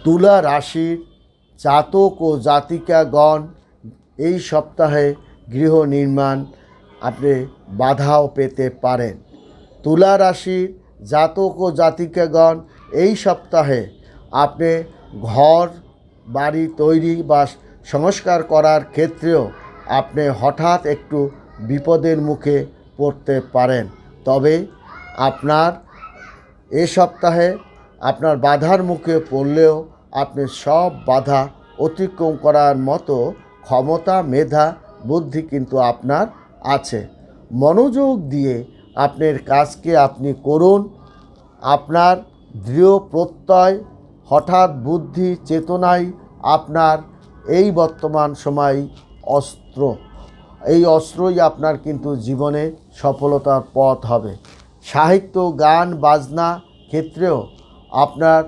তুলা রাশির জাতক ও জাতিকাগণ এই সপ্তাহে গৃহ নির্মাণ আপনি বাধাও পেতে পারেন। তুলা রাশির জাতক ও জাতিকাগণ এই সপ্তাহে আপনি ঘর বাড়ি তৈরি বা সংস্কার করার ক্ষেত্রেও আপনি হঠাৎ একটু বিপদের মুখে পড়তে পারেন। তবে আপনার এ সপ্তাহে আপনার বাধার মুখে পড়লেও আপনি সব বাধা অতিক্রম করার মতো ক্ষমতা, মেধা, বুদ্ধি কিন্তু আপনার আছে। মনোযোগ দিয়ে আপনার কাজকে আপনি করুন। আপনার দৃঢ় প্রত্যয়, হঠাৎ বুদ্ধি, চেতনাই আপনার এই বর্তমান সময় অস্ত্র। এই অস্ত্রই আপনার কিন্তু জীবনে সফলতার পথ হবে। সাহিত্য, গান, বাজনা ক্ষেত্রেও আপনার